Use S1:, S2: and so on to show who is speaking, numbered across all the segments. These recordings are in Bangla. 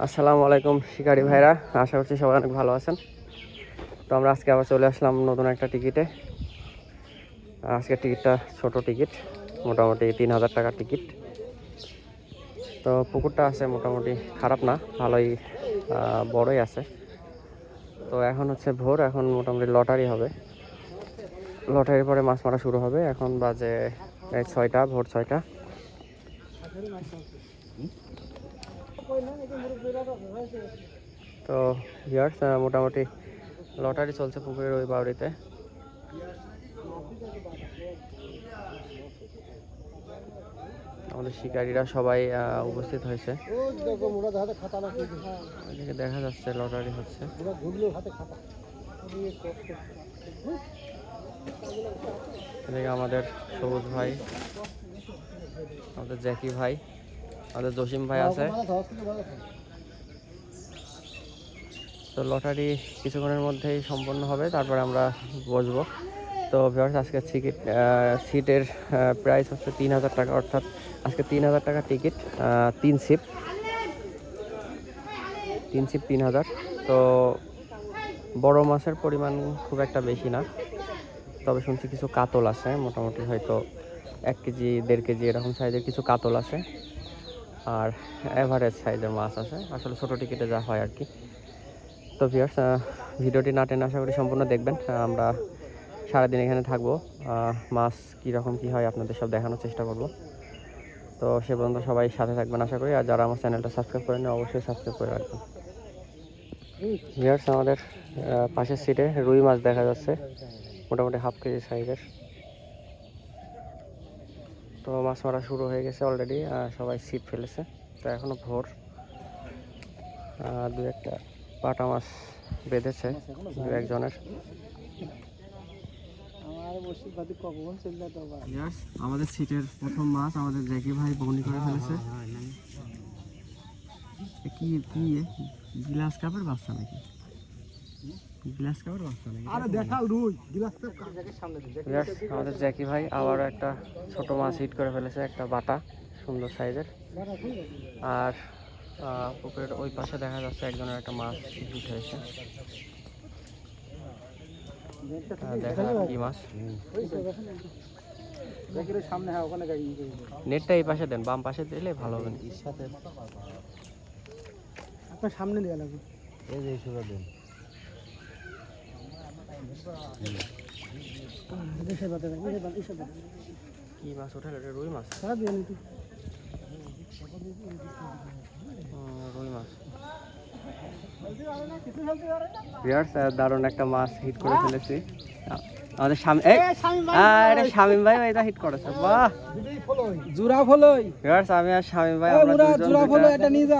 S1: আসসালামু আলাইকুম শিকারি ভাইরা, আশা করছি সবাই অনেক ভালো আছেন। তো আমরা আজকে আবার চলে আসলাম নতুন একটা টিকিটে। আজকের টিকিটটা ছোট টিকিট, মোটামুটি 3000 টাকার টিকিট। তো পুকুরটা আছে মোটামুটি খারাপ না, ভালোই বড়ই আছে। তো এখন হচ্ছে ভোর, এখন মোটামুটি লটারি হবে। লটারির পরে মাছ মারা শুরু হবে। এখন বাজে 6টা, ভোর 6টা। তো ভিউয়ার্স, মোটামুটি লটারি চলছে পুকুরের ওই বাউরিতে। আমাদের শিকারীরা সবাই উপস্থিত হয়েছে। এদিকে দেখা যাচ্ছে লটারি হচ্ছে। এদিকে আমাদের সবুজ ভাই, আমাদের জ্যাকি ভাই, আমাদের জসিম ভাই আছে। তো লটারি কিছুক্ষণের মধ্যেই সম্পন্ন হবে, তারপরে আমরা বসবো। তো ভিউয়ার্স, আজকে সিটের প্রাইস হচ্ছে 3000 টাকা, অর্থাৎ আজকে 3000 টাকা টিকিট, 3 সিট 3000। তো বড় মাছের পরিমাণ খুব একটা বেশি না, তবে শুনছি কিছু কাতল আছে, মোটামুটি হয়তো 1 কেজি 1.5 কেজি এরকম সাইজের কিছু কাতল আছে, আর অ্যাভারেজ সাইজের মাছ আছে, আসলে ছোটো টিকিটে যা হয় আর কি। তো ভিউয়ার্স, ভিডিওটি না টেনে আশা করি সম্পূর্ণ দেখবেন। আমরা সারাদিন এখানে থাকবো, মাছ কীরকম কী হয় আপনাদের সব দেখানোর চেষ্টা করব। তো সে পর্যন্ত সবাই সাথে থাকবেন আশা করি, আর যারা আমার চ্যানেলটা সাবস্ক্রাইব করেন অবশ্যই সাবস্ক্রাইব করে রাখবেন। ভিউয়ার্স, আমাদের পাশের সিটে রুই মাছ দেখা যাচ্ছে, মোটামুটি 1/2 কেজি সাইজের। তো মাছ মারা শুরু হয়ে গেছে অলরেডি, সবাই ছিপ ফেলেছে। তো এখনো ভোর, 2-1টা পাটা মাছ বেঁধেছে 2-1জনের। আমাদের সিটের প্রথম মাছ আমাদের জ্যাকি ভাই বগনি করে ফেলেছে। কি কি গ্লাস কাপের বাচ্চা নাকি? গ্লাস কাপের বাচ্চা নাকি? আরে দেখাল রুই গ্লাস কাপ সামনে দিন। আমাদের জ্যাকি ভাই আবারও একটা ছোট মাছ হিট করে ফেলেছে, একটা বাটা সুন্দর সাইজের। আর পুকুরের ওই পাশে দেখা যাচ্ছে একজনের একটা মাছ হিট হয়েছে। দেখা কি মাছ। নেটটা এই পাশে দেন, বাম পাশে দিলে ভালো হবে।
S2: আপনার সামনে দেওয়া লাগবে, এই যে সুরা দেন।
S1: কি মাছ উঠালো? রুই মাছ, রুই মাছ। দারুণ একটা মাছ হিট করে ফেলেছি আমাদের শামিম ভাই, এটা হিট করেছে। বাহ,
S2: জুরা ফলই।
S1: আমি আর শামিম ভাই আমরা দুজন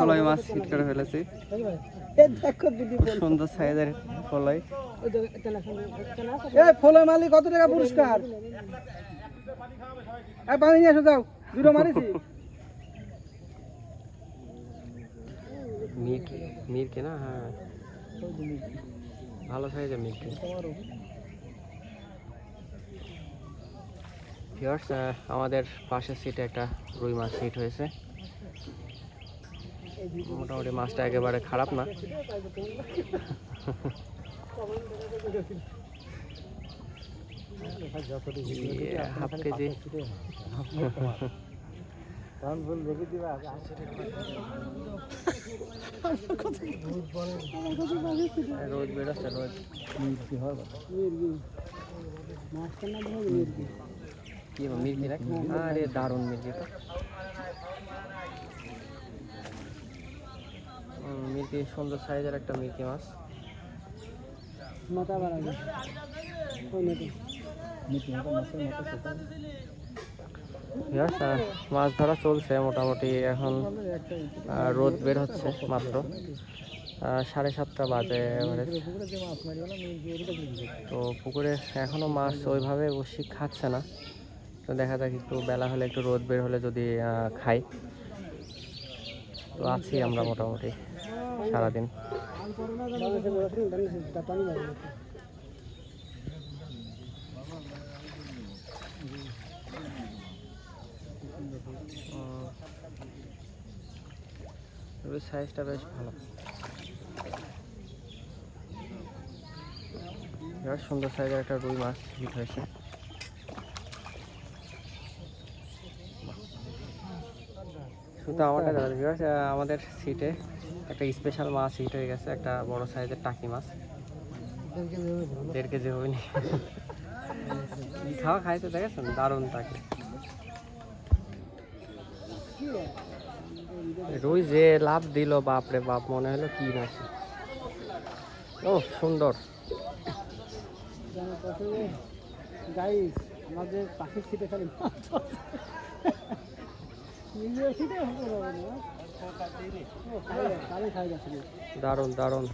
S1: ফলই মাছ হিট করে ফেলেছি। সুন্দর সাইজের ফলই।
S2: ফলই মালিক কত টাকা পুরস্কার? পানি নিয়ে এসো, যাও দুটো মারিছি।
S1: মিরকে না, হ্যাঁ ভালো সাইজের মিরকে। ভিউয়ার্স, আমাদের পাশের সিটে একটা রুই মাছ হিট হয়েছে। মোটামুটি মাছটা একেবারে খারাপ না। Half KG. রোজ বেরোচ্ছে, রোজ কি মির্কি নাকি? আরে দারুণ মির্কি তো। মির্কি সুন্দর সাইজের একটা মির্কি মাছ। মাছ ধরা চলছে মোটামুটি, এখন রোদ বের হচ্ছে মাত্র 7:30 বাজে। তো পুকুরে এখনো মাছ ওইভাবে বসি খাচ্ছে না। তো দেখা যাক, একটু বেলা হলে একটু রোদ বের হলে যদি খাই। তো আছি আমরা মোটামুটি সারাদিন। রুই সাইজটা বেশ ভালো। বিরাট সুন্দর সাইজের একটা রুই মাছ হিট হয়েছে। শুধু আমারটা জানা ভিউয়ার্স, আমাদের সিটে একটা স্পেশাল মাছ হিট হয়ে গেছে, একটা বড় সাইজের টাকি মাছ, 1.5 কেজি হবে নি। খাওয়া খাইতে দেখেছেন, দারুণ টাকি রুই যে লাভ দিল, বাপরে বাপ, মনে হলো কি নাকি। ও সুন্দর।
S2: গাইস, আমাদের পাশের সিটে খালি নিজের সিটে
S1: দারুণ দারুণ।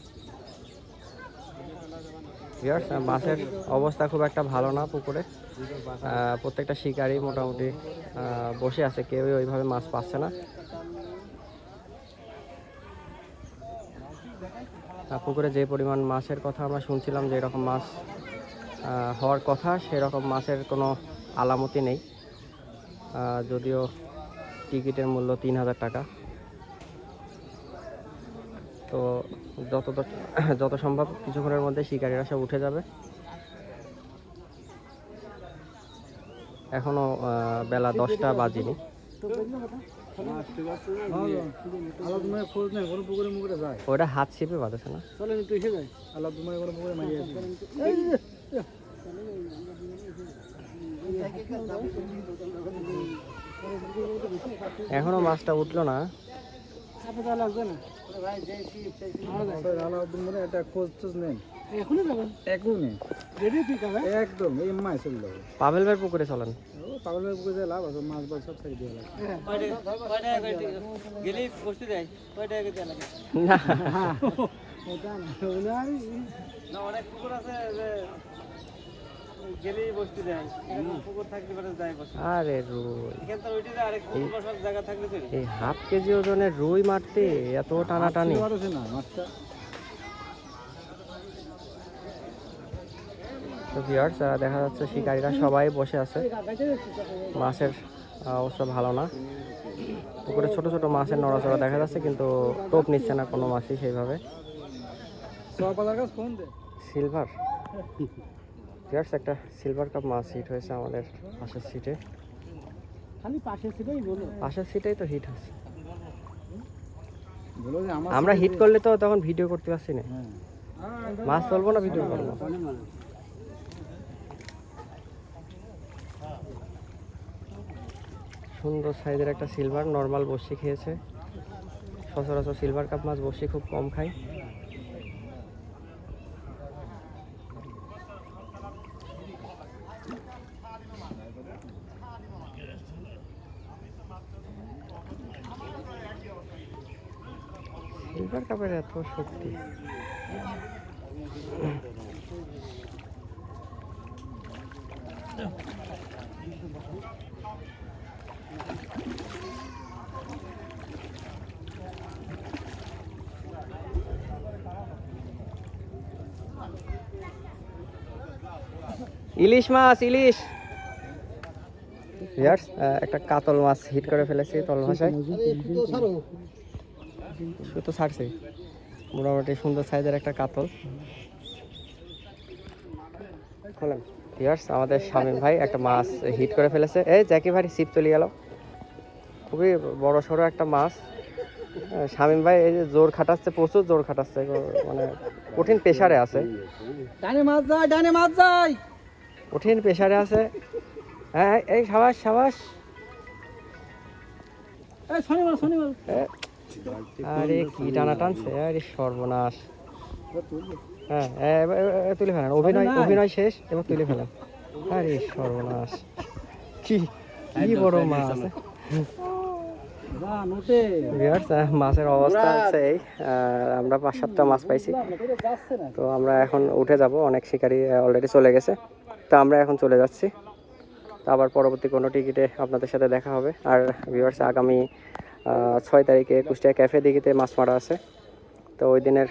S1: ভিউয়ার্স, মাছের অবস্থা খুব একটা ভালো না পুকুরে। প্রত্যেকটা শিকারই মোটামুটি বসে আছে, কেউই ওইভাবে মাছ পাচ্ছে না। পুকুরে যে পরিমাণ মাছের কথা আমরা শুনছিলাম, যে এরকম মাছ হওয়ার কথা, সেরকম মাছের কোনো আলামতি নেই। যদিও টিকিটের মূল্য 3000 টাকা। তো যত সম্ভব কিছুক্ষণের মধ্যে শিকারীরা সব উঠে যাবে। এখনো বেলা 10টা বাজেনি। ওটা হাত ছিপে বাঁধেছে না। এখনো মাছটা উঠলো না। পাবেল ভাইয়ের পুকুরে চলেন। আরে এই 1/2 কেজি ওজনের রুই মারতে এত টানাটানি। তো ভিউয়ার্স, দেখা যাচ্ছে শিকারীরা সবাই বসে আছে। মাছের অবস্থা ভালো না। পুকুরে ছোট ছোট মাছের নড়াচড়া দেখা যাচ্ছে, কিন্তু টোপ নিচ্ছে না কোনো মাছই সেইভাবে। সিলভার, ভিউয়ার্স, একটা সিলভার কাপ মাছ হিট হয়েছে আমাদের পাশের সিটে। পাশের সিটেই তো হিট হচ্ছে। আমরা হিট করলে তো তখন ভিডিও করতে পারছি না। মাছ তুলবো না ভিডিও করবো। সুন্দর সাইজের একটা সিলভার নর্মাল বড়শি খেয়েছে। সচরাচর সিলভার কাপ মাছ বড়শি খুব কম খায়। সিলভার কাপের এত শক্তি। ইলিশ মাছ, ইলিশ। একটা কাতল মাছ হিট করে ফেলেছি তল ভাষায়। সুতো ছাড়ছে, মোটামুটি সুন্দর সাইজের একটা কাতল। খোলেন ভিউয়ার্স, আমাদের শামীম ভাই একটা মাছ হিট করে ফেলেছে। এই জ্যাকি ভাই ছিপ চলে গেল। খুবই বড় সড়ো একটা মাছ। শামীম ভাই এই যে জোর খাটাচ্ছে, প্রচুর জোর খাটাচ্ছে, মানে কঠিন প্রেসারে আছে। কঠিন প্রেসারে আছে। হ্যাঁ, এই সাবাস সাবাস। আরে কি টানা টানছে, আরে সর্বনাশ। হ্যাঁ, তুলে ফেলেন। অভিনয় শেষ, এবার তুলে ফেলেন। আরে সর্বনাশ, কি বড় মাছ। মাছের অবস্থা আছে এই, আমরা 5-7টা মাছ পাইছি। তো আমরা এখন উঠে যাব, অনেক শিকারী অলরেডি চলে গেছে। তো আমরা এখন চলে যাচ্ছি। তো আবার পরবর্তী কোনো টিকিটে আপনাদের সাথে দেখা হবে। আর ভিউয়ার্স, আগামী 6 তারিখে কুষ্টিয়া ক্যাফে দিঘিতে মাছ মারা আছে। তো ওই দিনের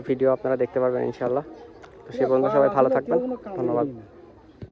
S1: ভিডিও আপনারা দেখতে পারবেন ইনশাআল্লাহ। তো সে পর্যন্ত সবাই ভালো থাকবেন, ধন্যবাদ।